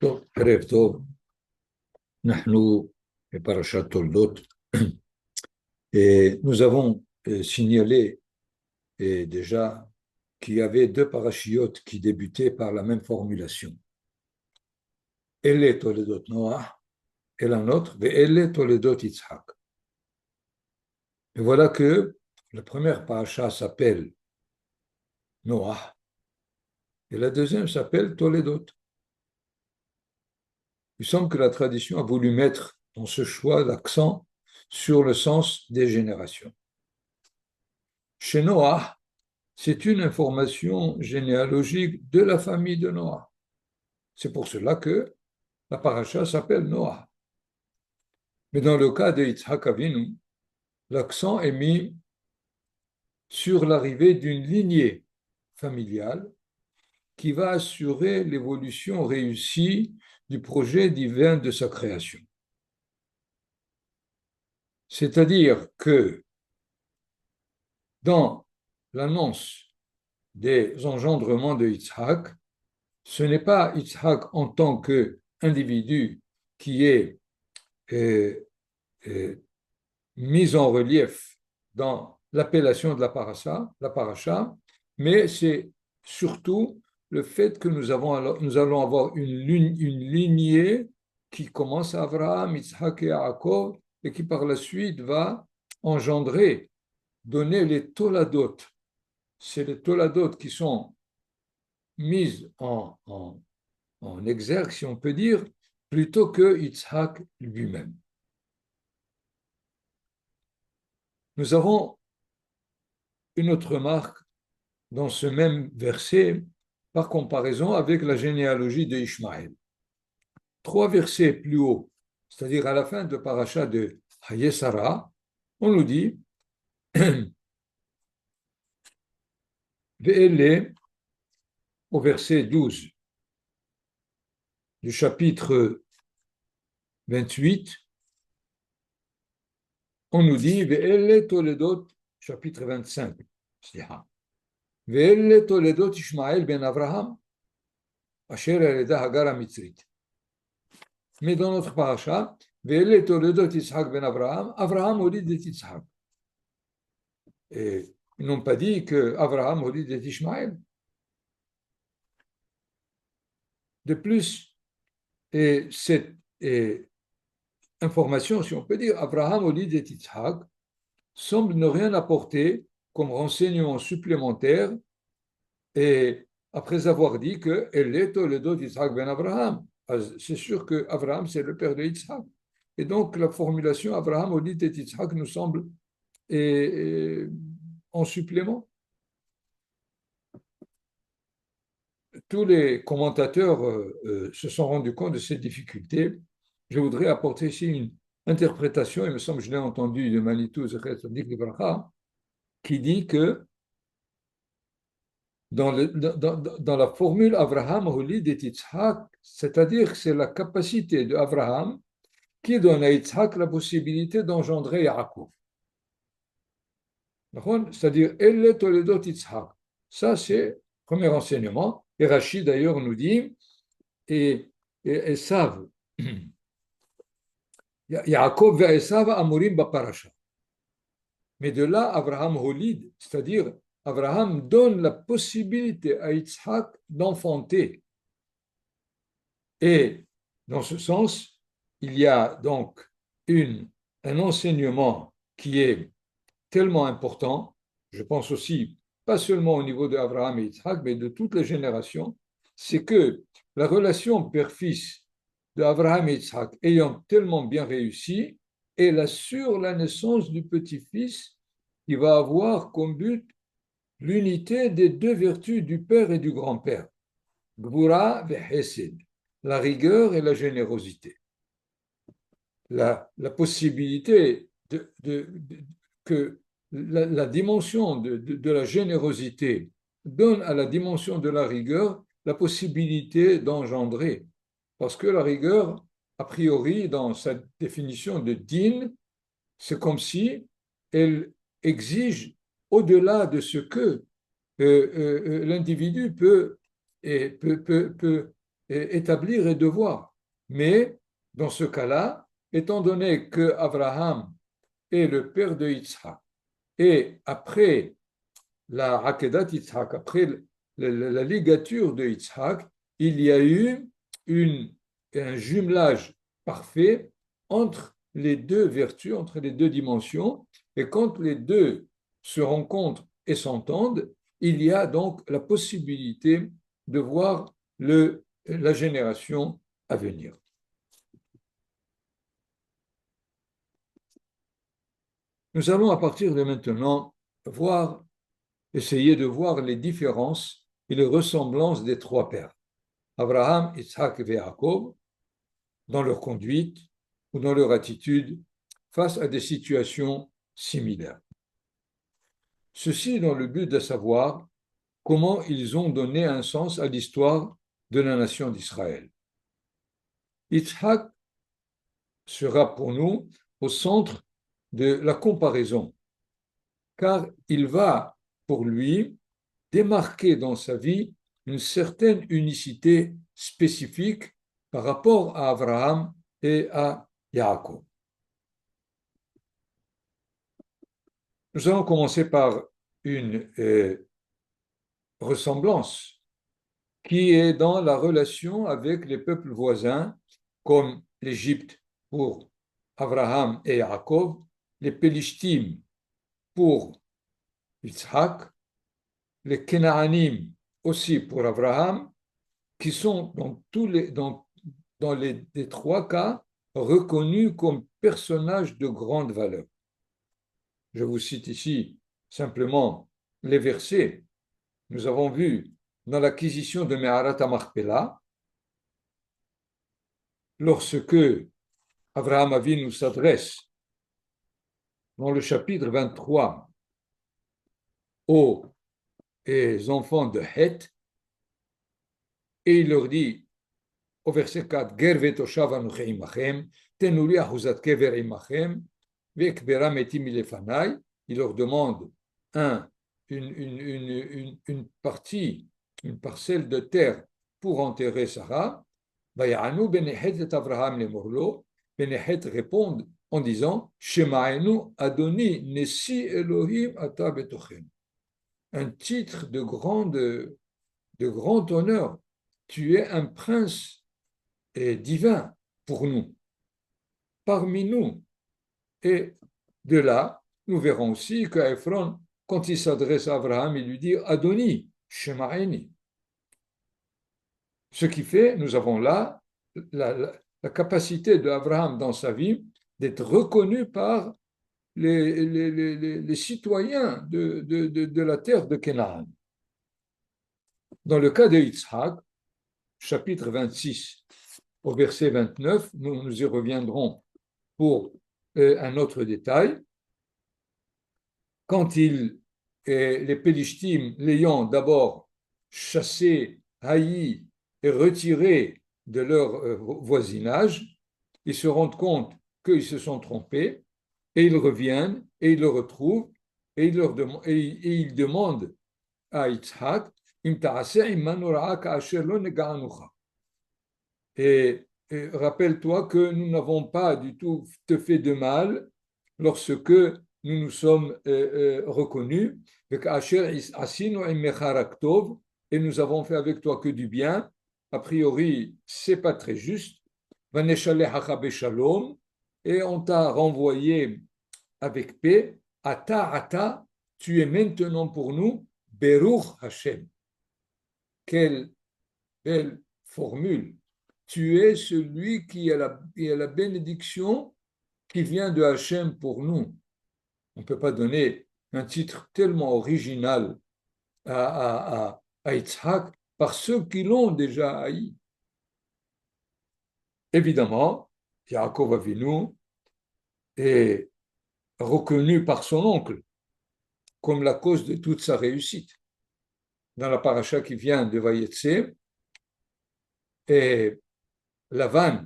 טוב, ערב טוב, אנחנו בפרשת תולדות. Nous avons signalé déjà qu'il y avait deux parachiotes qui débutaient par la même formulation. Elle Toledot Noah et la nôtre, Elle Toledot Yitzhak. Et voilà que la première paracha s'appelle Noah et la deuxième s'appelle Toledot. Il semble que la tradition a voulu mettre dans ce choix l'accent sur le sens des générations. Chez Noah, c'est une information généalogique de la famille de Noah. C'est pour cela que la paracha s'appelle Noah. Mais dans le cas de Yitzhak Avinu, l'accent est mis sur l'arrivée d'une lignée familiale qui va assurer l'évolution réussie du projet divin de sa création. C'est-à-dire que dans l'annonce des engendrements de Yitzhak, ce n'est pas Yitzhak en tant qu'individu qui est euh, euh, mis en relief dans l'appellation de la paracha, mais c'est surtout le fait que nous allons avoir une lignée qui commence à Abraham, Yitzhak et Yaakov, et qui par la suite va engendrer, donner les toladot. C'est les toladot qui sont mises en exergue, si on peut dire, plutôt que Yitzhak lui-même. Nous avons une autre remarque dans ce même verset par comparaison avec la généalogie de Ishmaël. Trois versets plus haut, c'est-à-dire à la fin de paracha de Hayesara, on nous dit Ve'ele, au verset 12 du chapitre 28, on nous dit Ve'ele Toledot, chapitre 25. Ve'ele Toledot Ishmael ben Avraham, Asher Eleda Hagar HaMitzrit. Mais dans notre paracha, Ve'ele Toledot Yitzhak ben Avraham, Avraham olid et Yitzhak. Et ils n'ont pas dit que Avraham olid et Ishmael. De plus, cette information, si on peut dire, Avraham olid et Yitzhak, semble ne rien apporter comme renseignement supplémentaire, et après avoir dit que elle est le dos d'Isaac ben Abraham. C'est sûr que Abraham, c'est le père de Yitzhak. Et donc, la formulation Abraham au dit et Yitzhak nous semble en supplément. Tous les commentateurs se sont rendus compte de ces difficultés. Je voudrais apporter ici une interprétation, il me semble que je l'ai entendu de Manitou Zechet Tzadik Livracha, qui dit que dans la formule Abraham Holid et Yitzhak, c'est-à-dire que c'est la capacité d'Abraham qui donne à Yitzhak la possibilité d'engendrer Yaakov. C'est-à-dire, Elle est Toledot Yitzhak. Ça, c'est le premier enseignement. Et Rachid, d'ailleurs, nous dit, et savent, Yaakov et Esav amurim b'parasha. Mais de là, Abraham Holid, c'est-à-dire, Abraham donne la possibilité à Yitzhak d'enfanter. Et dans ce sens, il y a donc un enseignement qui est tellement important, je pense aussi, pas seulement au niveau d'Abraham et Yitzhak, mais de toutes les générations, c'est que la relation père-fils d'Abraham et Yitzhak ayant tellement bien réussi, elle assure la naissance du petit-fils qui va avoir comme but l'unité des deux vertus du père et du grand-père, Gvura et Hesed, la rigueur et la générosité. La possibilité que la dimension de la générosité donne à la dimension de la rigueur la possibilité d'engendrer. Parce que la rigueur, a priori, dans sa définition de din, c'est comme si elle exige au-delà de ce que l'individu peut établir et devoir. Mais dans ce cas-là, étant donné que Abraham est le père de Yitzhak, et après la Akedat Yitzhak, après la ligature de Yitzhak, il y a eu un jumelage parfait entre les deux vertus, entre les deux dimensions, et quand les deux se rencontrent et s'entendent, il y a donc la possibilité de voir la génération à venir. Nous allons à partir de maintenant essayer de voir les différences et les ressemblances des trois pères, Abraham, Isaac et Jacob, dans leur conduite ou dans leur attitude face à des situations similaires. Ceci dans le but de savoir comment ils ont donné un sens à l'histoire de la nation d'Israël. Yitzhak sera pour nous au centre de la comparaison, car il va, pour lui, démarquer dans sa vie une certaine unicité spécifique par rapport à Abraham et à Jacob. Nous allons commencer par une ressemblance qui est dans la relation avec les peuples voisins, comme l'Égypte pour Abraham et Jacob, les Pélishtim pour Yitzhak, les Kénaanim aussi pour Abraham, qui sont dans les trois cas reconnus comme personnages de grande valeur. Je vous cite ici simplement les versets. Nous avons vu dans l'acquisition de Me'arat HaMachpelah, lorsque Abraham Avinu s'adresse dans le chapitre 23 aux enfants de Heth, et il leur dit au verset 4, Ger vetoshav anochi imachem, tenu li ahuzat kever imachem, vekbera metim ilefanai. Il leur demande une partie, une parcelle de terre pour enterrer Sarah. Vayanu benehet et Abraham lemorlo. Benehet répondent en disant, Shemaenu Adoni Nesi Elohim ata betochem. Un titre de grand honneur. Tu es un prince divin pour nous, parmi nous. Et de là, nous verrons aussi qu'Ephron, quand il s'adresse à Abraham, il lui dit Adoni, Shemaeni. Ce qui fait, nous avons là la capacité d'Abraham dans sa vie d'être reconnu par les citoyens de la terre de Canaan. Dans le cas de Yitzhak, chapitre 26, au verset 29, nous y reviendrons pour un autre détail. Quand les Pélishtim l'ayant d'abord chassé, haï et retiré de leur voisinage, ils se rendent compte qu'ils se sont trompés et ils reviennent et ils le retrouvent et ils demandent à Yitzhak et rappelle-toi que nous n'avons pas du tout te fait de mal lorsque nous nous sommes reconnus et nous avons fait avec toi que du bien. A priori, c'est pas très juste. Et on t'a renvoyé avec paix. Ata, tu es maintenant pour nous Beruch Hashem. Quelle belle formule. Tu es celui qui a la bénédiction qui vient de Hachem pour nous. On ne peut pas donner un titre tellement original à Yitzhak par ceux qui l'ont déjà haï. Évidemment, Yaakov Avinu est reconnu par son oncle comme la cause de toute sa réussite. Dans la paracha qui vient de Vayetse, et Lavan,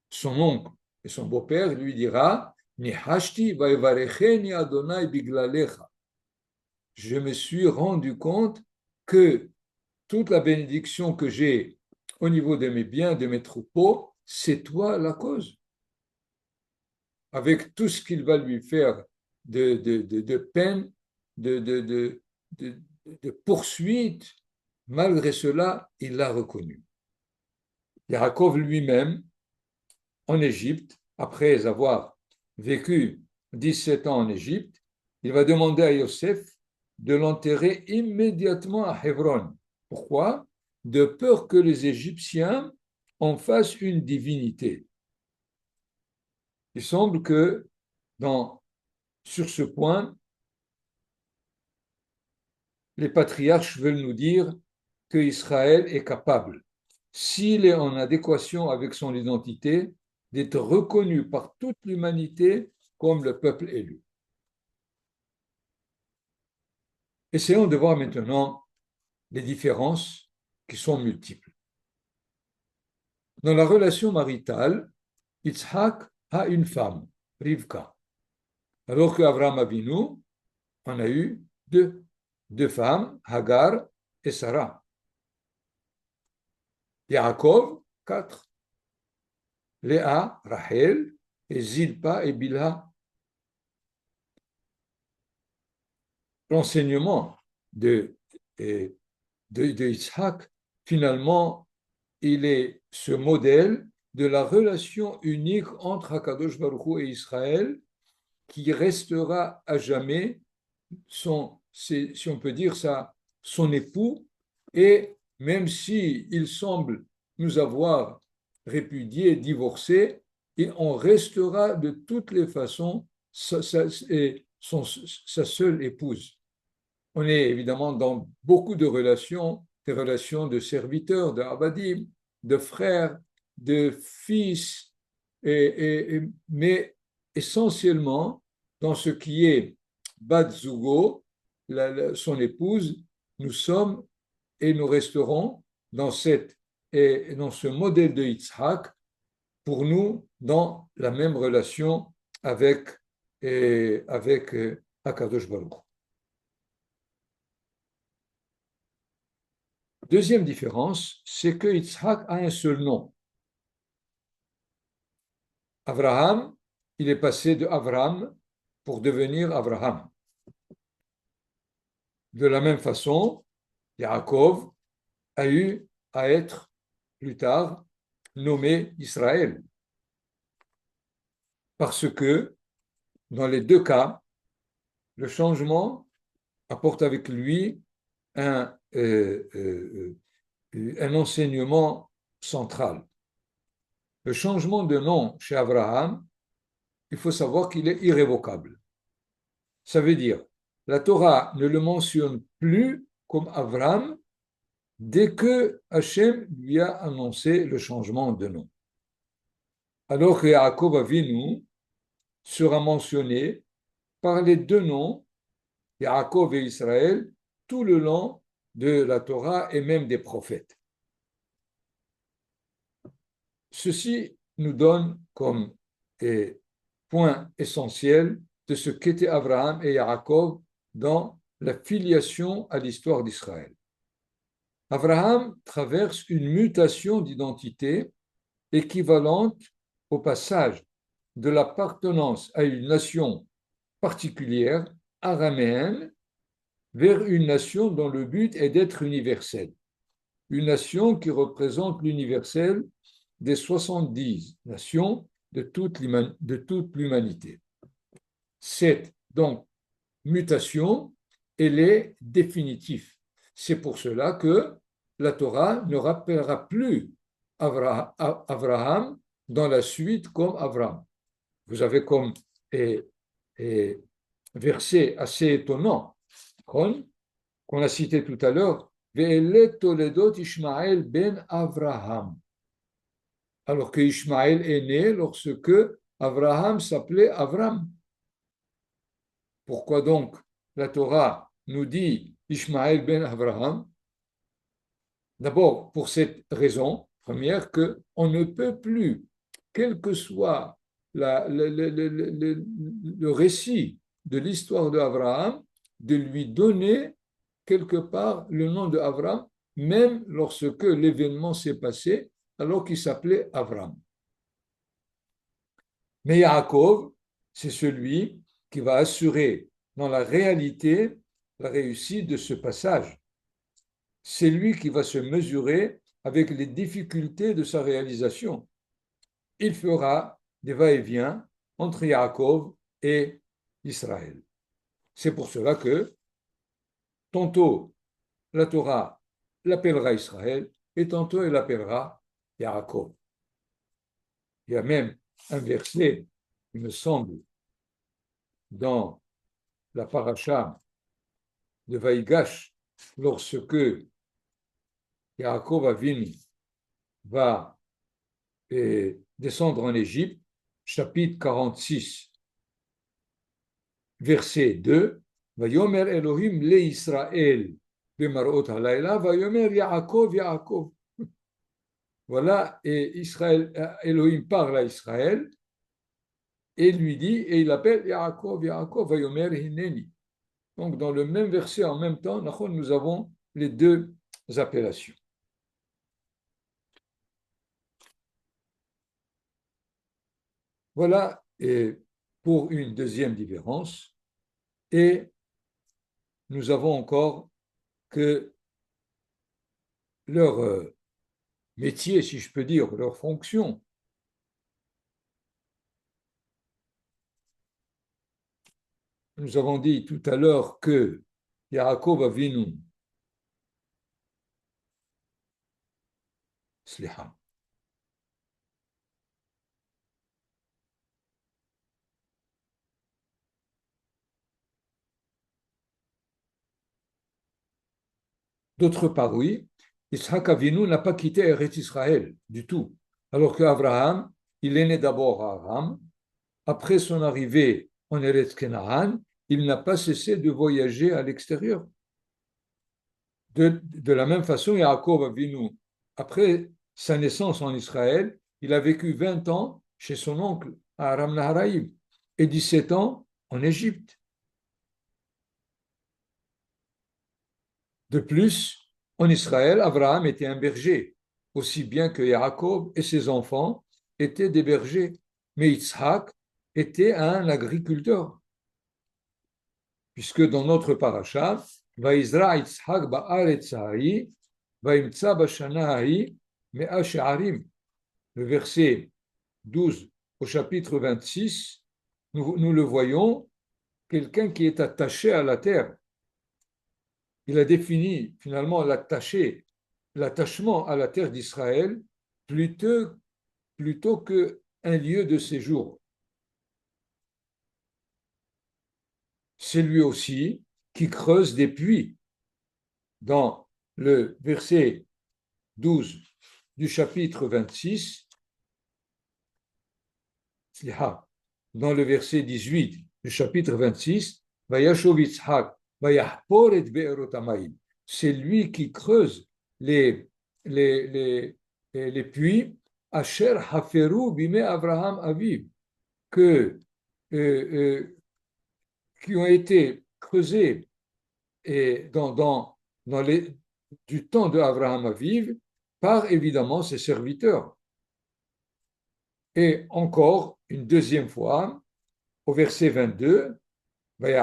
son oncle et son beau-père, lui dira Nihashti vayevarecheni Adonai biglalecha. Je me suis rendu compte que toute la bénédiction que j'ai au niveau de mes biens, de mes troupeaux, c'est toi la cause. Avec tout ce qu'il va lui faire de peine, de, de poursuite, malgré cela, il l'a reconnu. Yaakov lui-même, en Égypte, après avoir vécu 17 ans en Égypte, il va demander à Yosef de l'enterrer immédiatement à Hébron. Pourquoi? De peur que les Égyptiens en fassent une divinité. Il semble que sur ce point, les patriarches veulent nous dire qu'Israël est capable, s'il est en adéquation avec son identité, d'être reconnu par toute l'humanité comme le peuple élu. Essayons de voir maintenant les différences qui sont multiples. Dans la relation maritale, Yitzhak a une femme, Rivka, alors qu'Avraham Avinu en a eu deux femmes, Hagar et Sarah. Yaakov, 4. Léa, Rachel, et Zilpa et Bilha. L'enseignement de Yitzhak, finalement, il est ce modèle de la relation unique entre Akadosh Baruch Hu et Israël qui restera à jamais si on peut dire ça, son époux, et même s'il semble nous avoir répudiés, divorcés, et on restera de toutes les façons sa seule épouse. On est évidemment dans beaucoup de relations, des relations de serviteurs, de abadim, de frères, de fils, mais essentiellement dans ce qui est Bat Zugo, son épouse, nous sommes et nous resterons dans ce modèle de Yitzhak, pour nous, dans la même relation avec Akadosh Baruch. Deuxième différence, c'est que Yitzhak a un seul nom. Abraham, il est passé de Avram pour devenir Abraham. De la même façon, Yaakov a eu à être plus tard nommé Israël. Parce que dans les deux cas, le changement apporte avec lui un enseignement central. Le changement de nom chez Abraham, il faut savoir qu'il est irrévocable. Ça veut dire, la Torah ne le mentionne plus comme Abraham dès que Hachem lui a annoncé le changement de nom. Alors que Yaakov Avinu sera mentionné par les deux noms, Yaakov et Israël, tout le long de la Torah et même des prophètes. Ceci nous donne comme point essentiel de ce qu'étaient Abraham et Yaakov dans la filiation à l'histoire d'Israël. Abraham traverse une mutation d'identité équivalente au passage de l'appartenance à une nation particulière, araméenne, vers une nation dont le but est d'être universelle. Une nation qui représente l'universel des 70 nations de toute l'humanité. Cette donc mutation, elle est définitive. C'est pour cela que la Torah ne rappellera plus Abraham dans la suite comme Abraham. Vous avez comme verset assez étonnant qu'on a cité tout à l'heure, Ve'elet Toledot Ishmael ben Abraham. Alors que Ishmael est né lorsque Abraham s'appelait Avram. Pourquoi donc la Torah nous dit Ishmael ben Abraham? D'abord, pour cette raison première, qu'on ne peut plus, quel que soit le récit de l'histoire d'Abraham, de lui donner quelque part le nom d'Abraham, même lorsque l'événement s'est passé, alors qu'il s'appelait Avram. Mais Yaakov, c'est celui qui va assurer dans la réalité la réussite de ce passage. C'est lui qui va se mesurer avec les difficultés de sa réalisation. Il fera des va-et-vient entre Yaakov et Israël. C'est pour cela que tantôt la Torah l'appellera Israël et tantôt elle l'appellera Yaakov. Il y a même un verset, il me semble, dans la paracha de Vaïgash, lorsque Yaakov Avinu va descendre en Égypte, chapitre 46, verset 2, Vayomer Elohim le Israël, Bemarot halayla, Vayomer Yaakov, Yaakov. Voilà, et Israël, Elohim parle à Israël et lui dit, et il appelle Yaakov, Yaakov, Vayomer Hineni. Donc, dans le même verset, en même temps, nous avons les deux appellations. Voilà pour une deuxième différence. Et nous avons encore que leur métier, si je peux dire, leur fonction. Nous avons dit tout à l'heure que Yaakov Avinu, Sliha, d'autre part, oui, Yitzhak Avinu n'a pas quitté Eretz Israël du tout. Alors qu'Abraham, il est né d'abord à Aram. Après son arrivée en Eretz Canaan, il n'a pas cessé de voyager à l'extérieur. De la même façon, Yaakov Avinu, après sa naissance en Israël, il a vécu 20 ans chez son oncle à Aram Naharaïm et 17 ans en Égypte. De plus, en Israël, Abraham était un berger, aussi bien que Yaakov et ses enfants étaient des bergers. Mais Yitzhak était un agriculteur, puisque dans notre paracha, Vaïzra Yitzhak ba'aretz ha'i, Vaïmtsa b'shana ha'i me'a she'arim. Le verset 12 au chapitre 26, nous le voyons, quelqu'un qui est attaché à la terre. Il a défini finalement l'attachement à la terre d'Israël plutôt qu'un lieu de séjour. C'est lui aussi qui creuse des puits. Dans le verset 12 du chapitre 26, dans le verset 18 du chapitre 26, c'est lui qui creuse les puits Asher Haferu Bime Abraham Aviv, qui ont été creusés du temps d'Abraham Aviv par évidemment ses serviteurs. Et encore une deuxième fois, au verset 22, il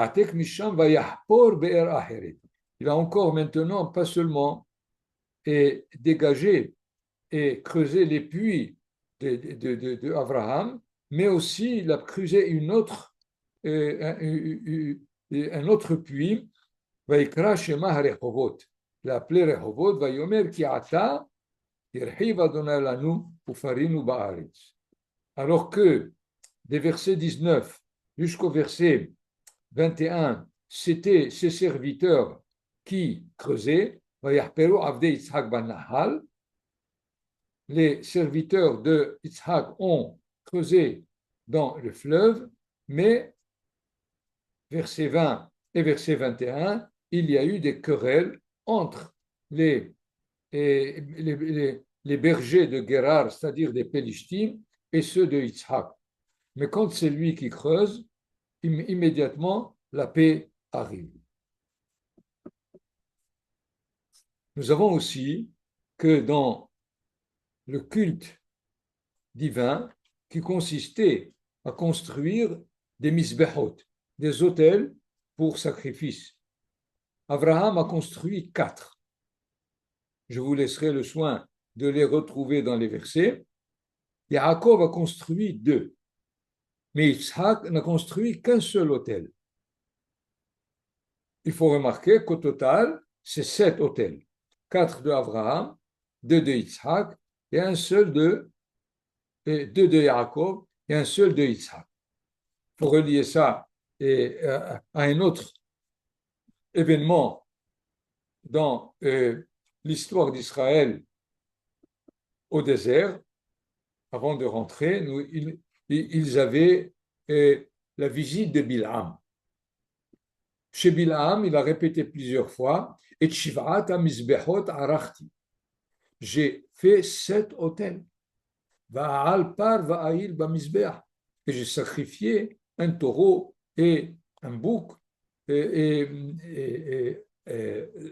a encore maintenant pas seulement dégagé et creusé les puits d'Abraham, mais aussi il a creusé un autre puits, ויקרא שמה הרחובות, להפליא רחובות, ויאמר כי עתה הרחיב אדוני לנו ופרינו בארץ. Alors que des versets 19 jusqu'au verset 21, c'était ses serviteurs qui creusaient, ויחפרו עבדי יצחק בנחל, les serviteurs de Yitzhak ont creusé dans le fleuve, mais verset 20 et verset 21, il y a eu des querelles entre les bergers de Guérar, c'est-à-dire des Pélishtim, et ceux de Yitzhak. Mais quand c'est lui qui creuse, immédiatement la paix arrive. Nous avons aussi que dans le culte divin qui consistait à construire des misbehot, des autels pour sacrifice. Abraham a construit 4. Je vous laisserai le soin de les retrouver dans les versets. Yaakov a construit 2. Mais Yitzhak n'a construit qu'un seul autel. Il faut remarquer qu'au total, c'est 7 autels. 4 de Abraham, 2 de Yitzhak et un seul et 2 de Yaakov et un seul de Yitzhak. Il faut relier ça à un autre événement dans l'histoire d'Israël au désert. Avant de rentrer, ils avaient la visite de Bilham. Chez Bilham, il a répété plusieurs fois et Shivat Mizbehot Arachti. J'ai fait 7 autels. Va'al par va'ail ba'mizbeach. Et j'ai sacrifié un taureau et un bouc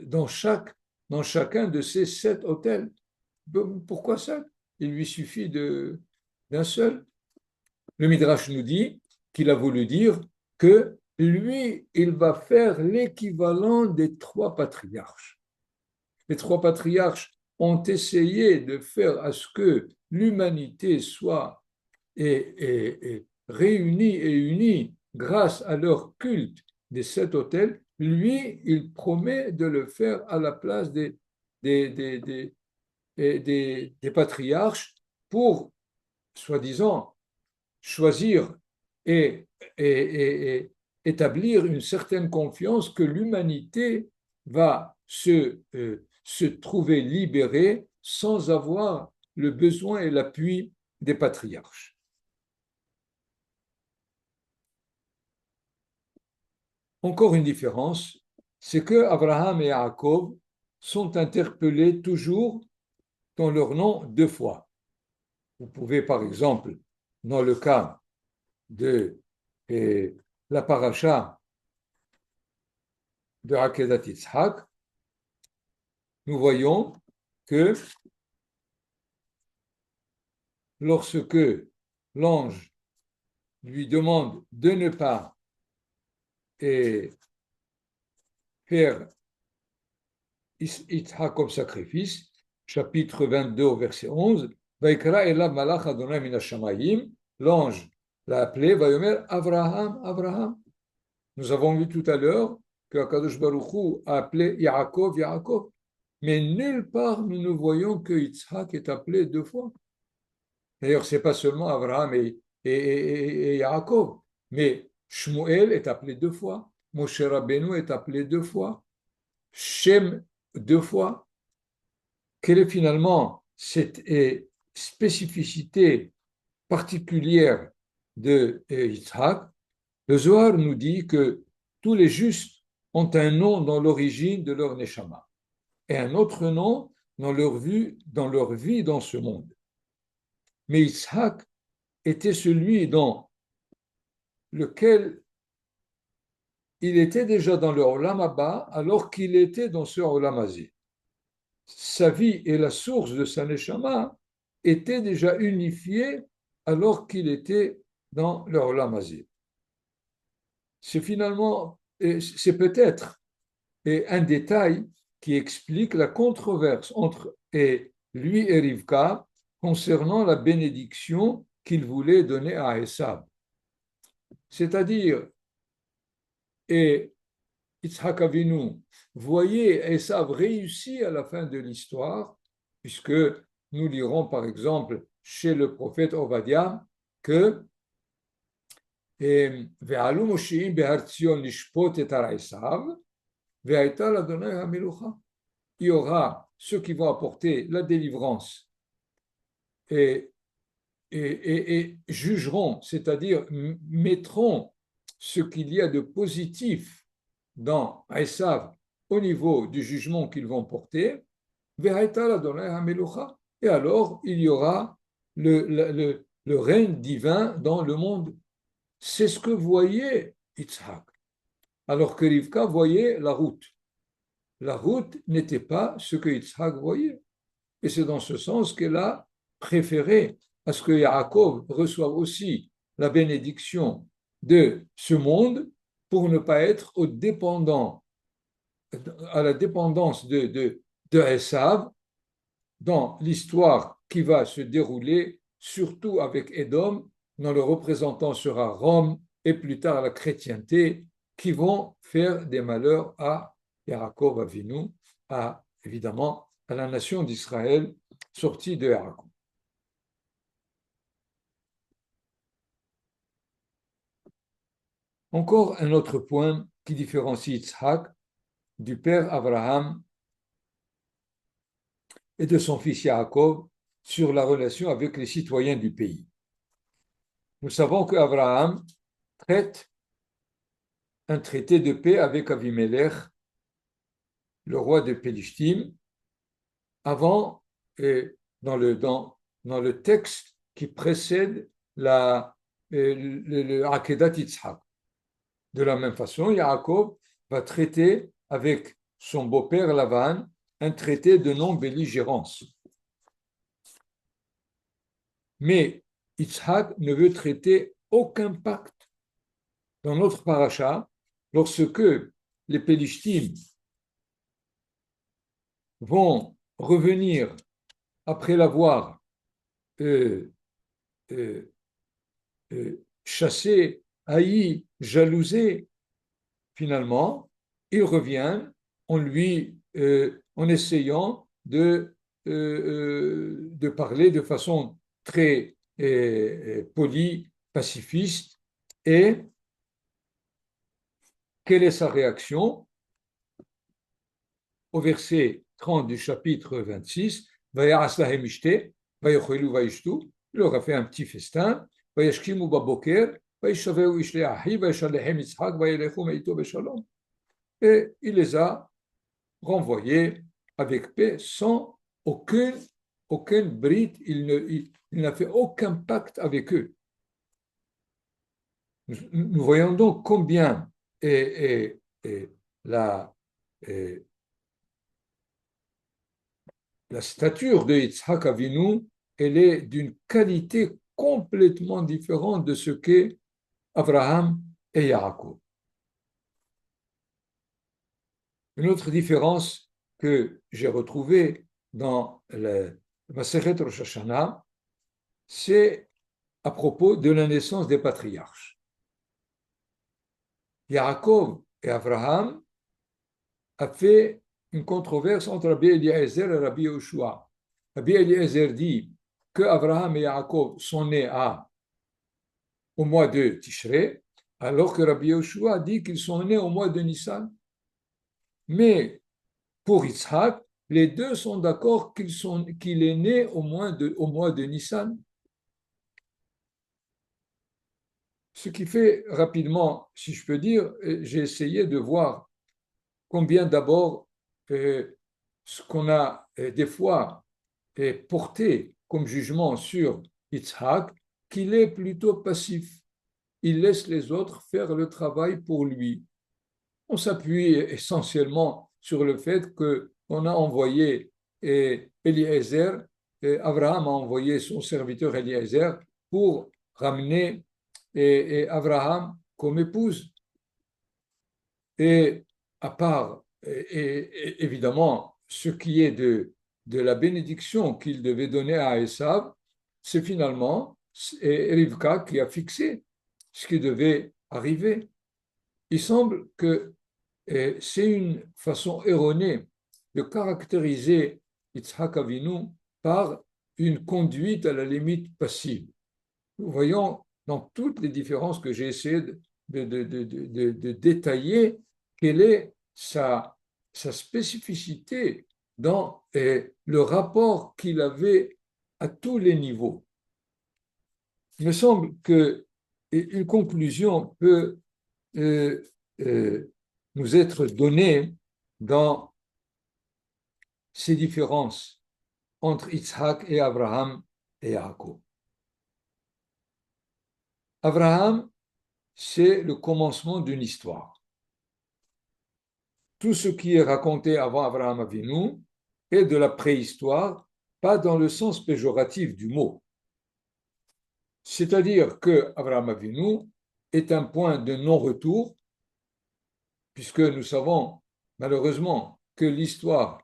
dans chacun de ces 7 autels. Pourquoi ça? Il lui suffit d'un seul. Le Midrash nous dit qu'il a voulu dire que lui, il va faire l'équivalent des 3 patriarches. Les 3 patriarches ont essayé de faire à ce que l'humanité soit réunie et unie grâce à leur culte des 7 autels. Lui, il promet de le faire à la place des patriarches pour, soi-disant, choisir et établir une certaine confiance que l'humanité va se trouver libérée sans avoir le besoin et l'appui des patriarches. Encore une différence, c'est que Abraham et Jacob sont interpellés toujours dans leur nom 2 fois. Vous pouvez, par exemple, dans le cas de la paracha de Akedat Yitzhak, nous voyons que lorsque l'ange lui demande de ne pas faire Yitzhak comme sacrifice, chapitre 22, verset 11, Vaikra elav malach Adonai min hashamayim, l'ange l'a appelé, Vayomer Abraham, Abraham. Nous avons vu tout à l'heure que Akadosh Baruch Hu a appelé Yaakov, Yaakov. Mais nulle part nous ne voyons que Yitzhak est appelé 2 fois. D'ailleurs, ce n'est pas seulement Abraham et Yaakov, mais Shmuel est appelé 2 fois, Moshe Rabbeinu est appelé 2 fois, Shem 2 fois. Quelle est finalement cette spécificité particulière de Yitzhak? Le Zohar nous dit que tous les justes ont un nom dans l'origine de leur neshama et un autre nom dans leur vie dans ce monde. Mais Yitzhak était celui dans lequel il était déjà dans le Olam Haba alors qu'il était dans ce Olam Hazé. Sa vie et la source de sa neshama étaient déjà unifiées alors qu'il était dans le Olam Hazé. C'est peut-être un détail qui explique la controverse entre lui et Rivka concernant la bénédiction qu'il voulait donner à Esav. C'est-à-dire, Yitzhak Avinu voyait Esav réussir à la fin de l'histoire, puisque nous lirons par exemple chez le prophète Ovadia que Ve'alu Mosheim behar Tzion lishpot et ar Esav ve'ayta l'Adonai ha'melucha. Il y aura ceux qui vont apporter la délivrance et jugeront, c'est-à-dire mettront ce qu'il y a de positif dans Esav au niveau du jugement qu'ils vont porter, et alors il y aura le règne divin dans le monde. C'est ce que voyait Yitzhak, alors que Rivka voyait la route. la route n'était pas ce que Yitzhak voyait. Et c'est dans ce sens qu'elle a préféré à ce que Yaakov reçoive aussi la bénédiction de ce monde pour ne pas être à la dépendance de Esav dans l'histoire qui va se dérouler, surtout avec Édom, dont le représentant sera Rome et plus tard la chrétienté, qui vont faire des malheurs à Yaakov Avinu, évidemment à la nation d'Israël sortie de Yaakov. Encore un autre point qui différencie Yitzhak du père Abraham et de son fils Yaakov sur la relation avec les citoyens du pays. Nous savons qu'Abraham traite un traité de paix avec Avimelech, le roi de Pélishtim, avant, dans le texte qui précède le Akedat Yitzhak. De la même façon, Yaakov va traiter avec son beau-père Lavan un traité de non-belligérance. Mais Yitzhak ne veut traiter aucun pacte. Dans notre paracha, lorsque les Pélishtim vont revenir après l'avoir euh, euh, chassé, haï, jalousé, finalement, il revient en essayant de parler de façon très polie, pacifiste. Et quelle est sa réaction? Au verset 30 du chapitre 26, il leur a fait un petit festin, et il les a renvoyés avec paix sans aucune bride, il n'a fait aucun pacte avec eux. Nous voyons donc combien la, est la stature de Yitzhak Avinu, elle est d'une qualité complètement différente de ce qu'est Abraham et Yaakov. Une autre différence que j'ai retrouvée dans le Masechet Rosh Hashanah, c'est à propos de la naissance des patriarches. Yaakov et Abraham a fait une controverse entre Rabbi Eliezer et Rabbi Yoshua. Rabbi Eliezer dit que Abraham et Yaakov sont nés au mois de Tishré, alors que Rabbi Yoshua dit qu'ils sont nés au mois de Nissan. Mais pour Yitzhak, les deux sont d'accord qu'il est né au mois de Nissan. Ce qui fait rapidement, si je peux dire, j'ai essayé de voir combien d'abord ce qu'on a des fois porté comme jugement sur Yitzhak, qu'il est plutôt passif. Il laisse les autres faire le travail pour lui. On s'appuie essentiellement sur le fait qu'on a envoyé Eliezer, Abraham a envoyé son serviteur Eliezer pour ramener Abraham comme épouse. Et à part, évidemment, ce qui est de la bénédiction qu'il devait donner à Esav, c'est finalement Rivka qui a fixé ce qui devait arriver. Il semble que c'est une façon erronée de caractériser Yitzhak Avinu par une conduite à la limite passive. Nous voyons dans toutes les différences que j'ai essayé de détailler quelle est sa spécificité dans le rapport qu'il avait à tous les niveaux. Il me semble qu'une conclusion peut nous être donnée dans ces différences entre Yitzhak et Abraham et Yaakov. Abraham, c'est le commencement d'une histoire. tout ce qui est raconté avant Abraham Avinu est de la préhistoire, pas dans le sens péjoratif du mot. C'est-à-dire que Abraham Avinu est un point de non-retour, puisque nous savons malheureusement que l'histoire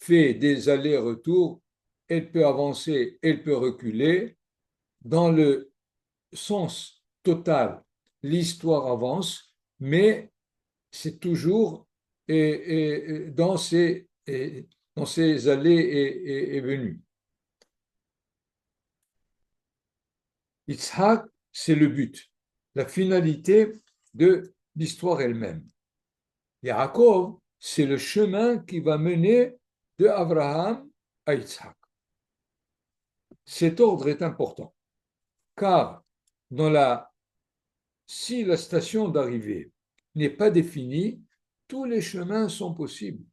fait des allers-retours, elle peut avancer, elle peut reculer. Dans le sens total, l'histoire avance, mais c'est toujours dans ces allées et venues. Yitzhak, c'est le but, la finalité de l'histoire elle-même. Yaakov, c'est le chemin qui va mener de Abraham à Yitzhak. Cet ordre est important, car si la station d'arrivée n'est pas définie, tous les chemins sont possibles,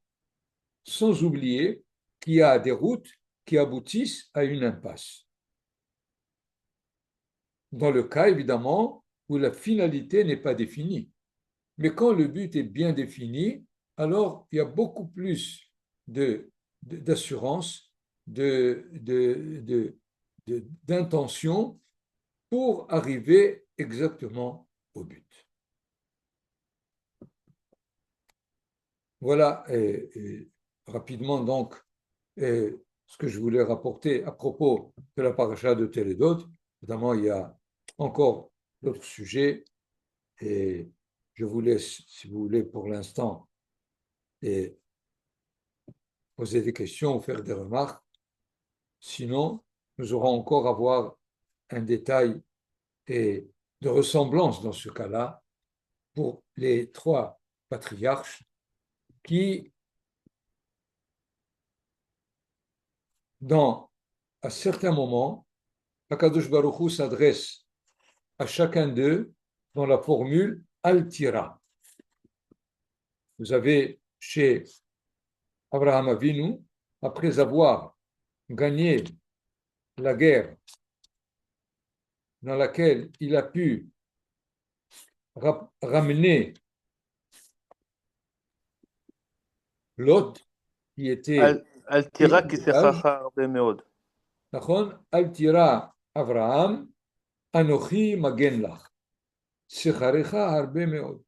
sans oublier qu'il y a des routes qui aboutissent à une impasse. Dans le cas, évidemment, où la finalité n'est pas définie. Mais quand le but est bien défini, alors il y a beaucoup plus d'assurance, d'intention pour arriver exactement au but. Voilà rapidement donc ce que je voulais rapporter à propos de la paracha de Télédot. Évidemment, il y a encore d'autres sujets et je vous laisse, si vous voulez, pour l'instant, poser des questions ou faire des remarques. Sinon, nous aurons encore à voir un détail et de ressemblance dans ce cas-là pour les trois patriarches qui, à certains moments, Akadosh Baruch Hu s'adresse à chacun d'eux dans la formule Al-Tira. Vous avez chez Abraham Avinu, après avoir gagné la guerre dans laquelle il a pu ramener Lot, qui était אל תירא כי esclave, שיחך הרבה מאוד. נכון? Al-Tira Abraham, Anochi Magen Lach. Secharecha harbe meod.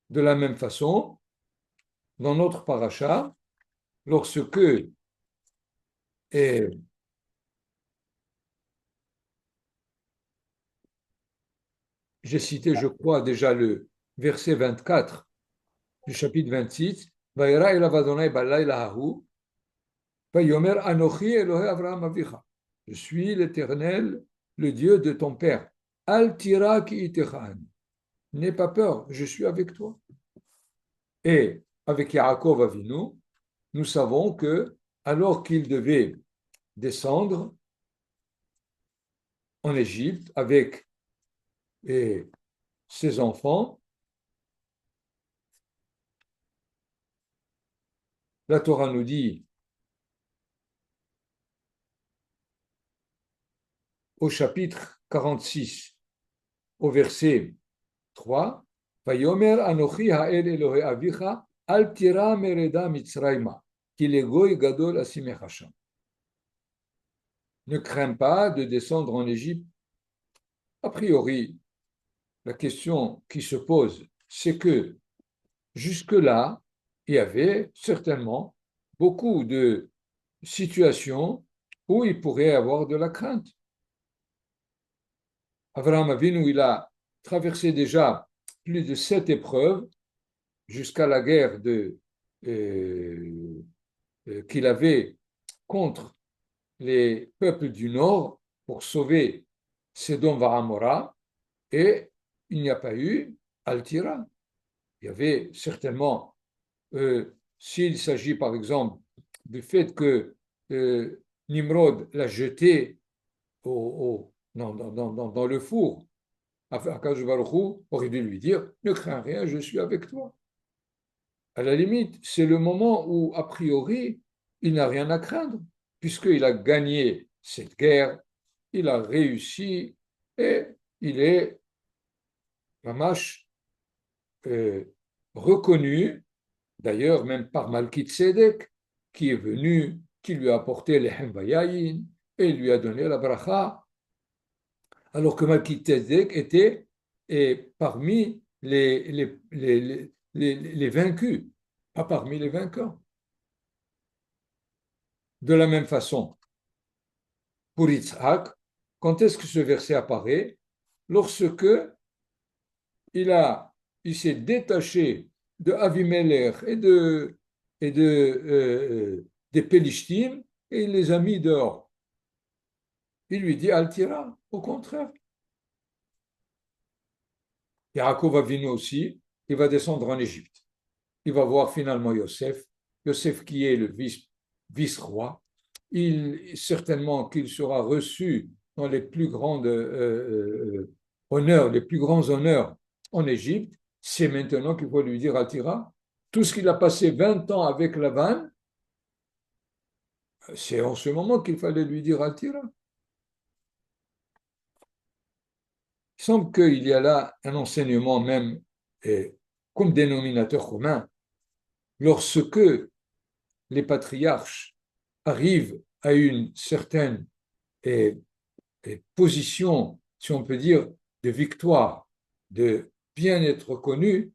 De la même façon, dans notre paracha, lorsque j'ai cité, je crois, déjà le verset 24 du chapitre 26, Vaïra elav Adonai balayla hahu, Vayomer Anochi Elohe Avraham Avicha. Je suis l'Éternel, le Dieu de ton père. Al tira ki itechan. N'aie pas peur, je suis avec toi. Et avec Yaakov Avinu, nous savons que alors qu'il devait descendre en Égypte avec ses enfants, la Torah nous dit au chapitre 46, au verset 3, Vayomer Anochi Ha'el Elohe Avicha Al tira mereda Mitzrayma ki legoy gadol asimech Hashem. Ne crains pas de descendre en Égypte. A priori, la question qui se pose, c'est que jusque-là, il y avait certainement beaucoup de situations où il pourrait y avoir de la crainte. Abraham Avinu, il a traversé déjà plus de 7 épreuves jusqu'à la guerre qu'il avait contre les peuples du Nord pour sauver Sédom Vahamora, et il n'y a pas eu Al-Tira. Il y avait certainement, s'il s'agit par exemple du fait que Nimrod l'a jeté dans le four, Akadosh Baruch Hu aurait dû lui dire ne crains rien, je suis avec toi. À la limite, c'est le moment où, a priori, il n'a rien à craindre, puisqu'il a gagné cette guerre, il a réussi et il est mamash reconnu, d'ailleurs même par Malki Tzedek, qui est venu, qui lui a apporté les Hemvayayin et lui a donné la bracha, alors que Malki Tzedek était parmi les vaincus, pas parmi les vainqueurs. De la même façon, pour Yitzhak, quand est-ce que ce verset apparaît? Lorsque il s'est détaché de Avimelech des Pélishtim et il les a mis dehors. Il lui dit Altira, au contraire. Yaakov Avinu aussi, il va descendre en Égypte. Il va voir finalement Yosef qui est le vice-roi. Certainement qu'il sera reçu dans les plus grands honneurs, les plus grands honneurs en Égypte. C'est maintenant qu'il faut lui dire Altira. Tout ce qu'il a passé 20 ans avec Lavan, c'est en ce moment qu'il fallait lui dire Altira. Il semble qu'il y a là un enseignement même comme dénominateur commun. Lorsque les patriarches arrivent à une certaine position, si on peut dire, de victoire, de bien être connu,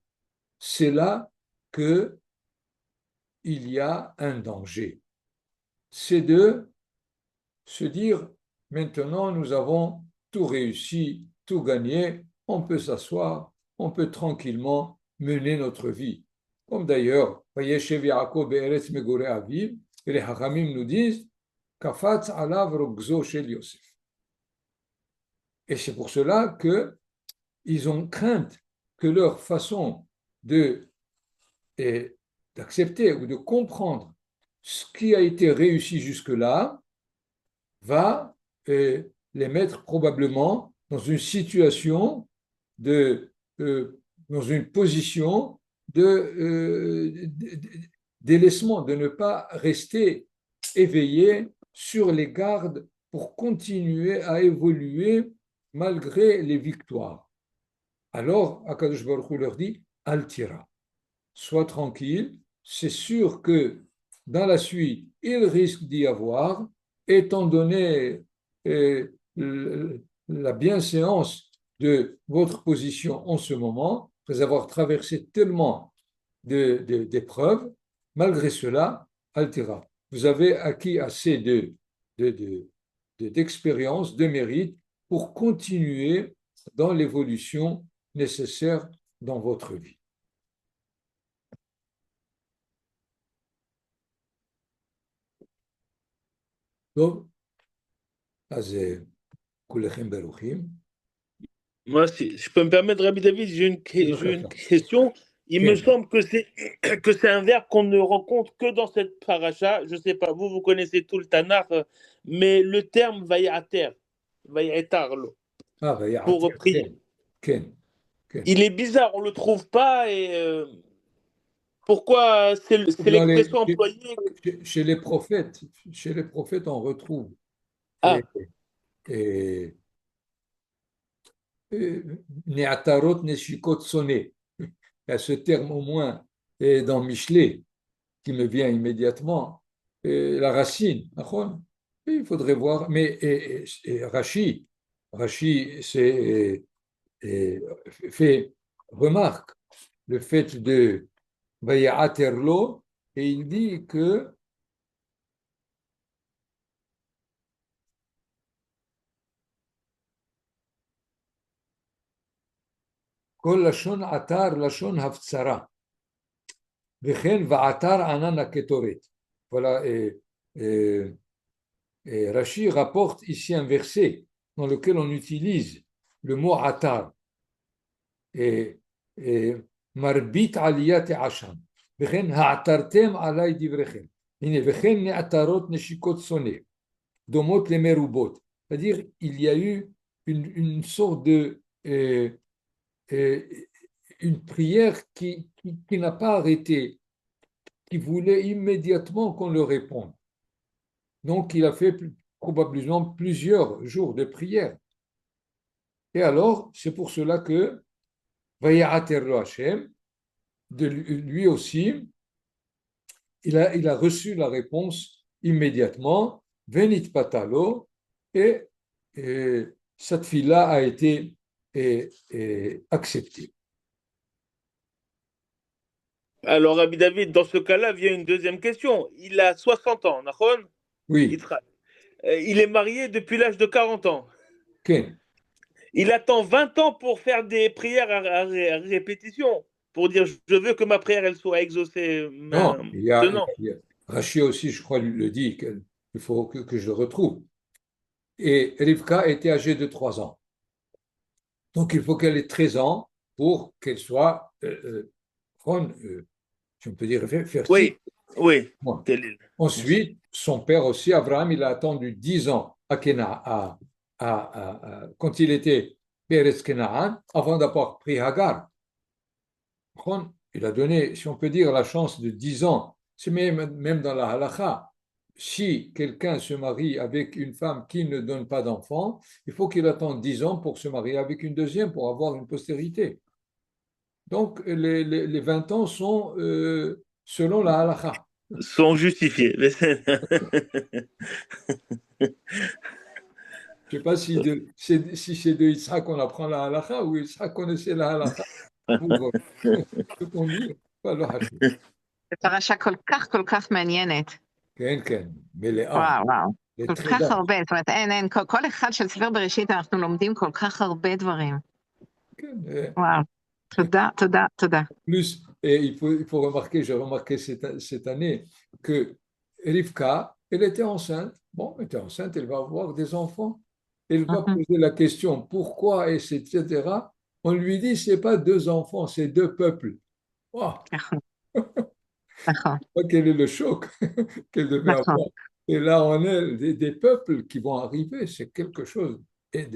c'est là qu'il y a un danger. C'est de se dire, maintenant nous avons tout réussi, tout gagné, on peut s'asseoir, on peut tranquillement mener notre vie. Comme d'ailleurs, Vayeshev Yaakov be'eretz megorei aviv, et les Hachamim nous disent, Kafatz alav rogzo shel Yosef. Et c'est pour cela qu'ils ont crainte que leur façon d'accepter ou de comprendre ce qui a été réussi jusque-là va les mettre probablement dans une situation dans une position de délaissement, de ne pas rester éveillé sur les gardes pour continuer à évoluer malgré les victoires. Alors, Akadosh Baruch Hu leur dit Altira, sois tranquille, c'est sûr que dans la suite, il risque d'y avoir, étant donné la bienséance de votre position en ce moment, après avoir traversé tellement d'épreuves, malgré cela, Altira, vous avez acquis assez d'expérience, de mérite pour continuer dans l'évolution nécessaire dans votre vie. טוב, אז כולכם ברוכים. Moi, si je peux me permettre, Rabbi David, j'ai une question. Il me semble que c'est un verbe qu'on ne rencontre que dans cette paracha. Je ne sais pas, vous connaissez tout le Tanakh, mais le terme vayater, vayatarlo, pour prier. כן. Il est bizarre, on ne le trouve pas et pourquoi c'est l'expression employée? Chez les prophètes, on retrouve Neatarot Neshikot Soné. Il y a ce terme au moins dans Michelet qui me vient immédiatement, la racine. Il faudrait voir, mais Rashi fait remarque le fait de Vaya'aterlo et il dit que Kol Lashon Atar Lashon Haftsara. Vechen Va'atar Anana Ketoret. Voilà, Rashi rapporte ici un verset dans lequel on utilise le mot Atar. Marbit Aliyat Asham. Vechen Ha'atartem Alay Divrechem. Vechen Ne'atarot Neshikot Soné. Domot le Merubot. C'est-à-dire, il y a eu une sorte de une prière qui n'a pas arrêté, qui voulait immédiatement qu'on le réponde. Donc, il a fait probablement plusieurs jours de prière. Et alors, c'est pour cela que Vaya'aterlo Hashem, lui aussi, il a reçu la réponse immédiatement, Venit Patalo, et cette fille-là a été acceptée. Alors, Rabbi David, dans ce cas-là, vient une deuxième question. Il a 60 ans, Nahon? Oui, Il est marié depuis l'âge de 40 ans. Ken. Il attend 20 ans pour faire des prières à répétition, pour dire je veux que ma prière elle soit exaucée Non, maintenant. Rachid aussi, je crois, le dit, qu'il faut que je le retrouve. Et Rivka était âgée de 3 ans. Donc, il faut qu'elle ait 13 ans pour qu'elle soit, si on peut dire, fertile. Oui, oui. Bon. Ensuite, son père aussi, Abraham, il a attendu 10 ans à quand il était Pérez Kenaan, avant d'avoir pris Hagar. Il a donné, si on peut dire, la chance de 10 ans. C'est même dans la halakha. Si quelqu'un se marie avec une femme qui ne donne pas d'enfant, il faut qu'il attende 10 ans pour se marier avec une deuxième, pour avoir une postérité. Donc, les 20 ans sont selon la halakha. Sont justifiés. Je ne sais pas si c'est de Yitzhak qu'on apprend la halakha ou Yitzhak connaissait la halakha pour ce qu'on dit, pas le hachis. זו פרשה כל כך מעניינת. כן, כן, מלאה. וואו. כל כך הרבה, זאת אומרת, אין, כל אחד של ספר בראשית אנחנו לומדים כל כך הרבה דברים. כן. וואו, תודה. Plus, et il faut remarquer, j'ai remarqué cette année, que Rivka, elle était enceinte. Bon, elle était enceinte, elle va avoir des enfants. Elle va poser la question, pourquoi, etc. On lui dit, ce n'est pas 2 enfants, c'est 2 peuples. Wow. Quel est le choc qu'elle devait avoir. Et là, on est des peuples qui vont arriver, c'est quelque chose, et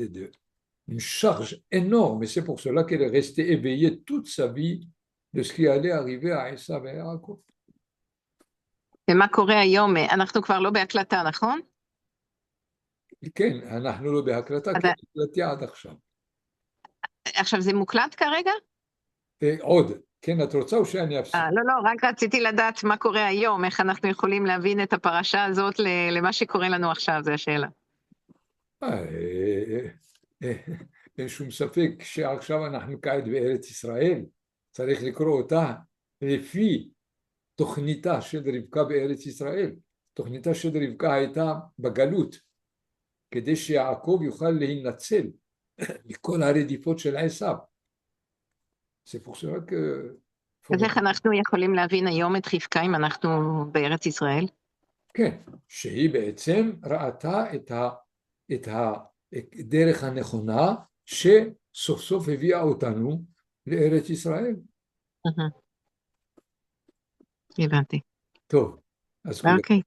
une charge énorme. Et c'est pour cela qu'elle est restée éveillée toute sa vie de ce qui allait arriver à Esav et Yaakov. ומה קורה היום? אנחנו כבר לא בהקלטה, נכון? כן, אנחנו לא בהקלטה, כי הקלטתי עד עכשיו. עכשיו זה מוקלט כרגע? עוד, כן, את רוצה או שאני אפסיק? לא, רק רציתי לדעת מה קורה היום, איך אנחנו יכולים להבין את הפרשה הזאת למה שקורה לנו עכשיו, זו השאלה. אין שום ספק שעכשיו אנחנו כעת בארץ ישראל, צריך לקרוא אותה לפי תוכניתה של רבקה בארץ ישראל. תוכניתה של רבקה הייתה בגלות, כדי שיעקב יוכל להינצל מכל הרדיפות של עשיו. זה pour cela que... אז איך אנחנו יכולים להבין היום את רבקה אם אנחנו בארץ ישראל? כן, שהיא בעצם ראתה את הדרך הנכונה שסוף סוף הביאה אותנו לארץ ישראל. הבנתי. טוב, אז אוקיי.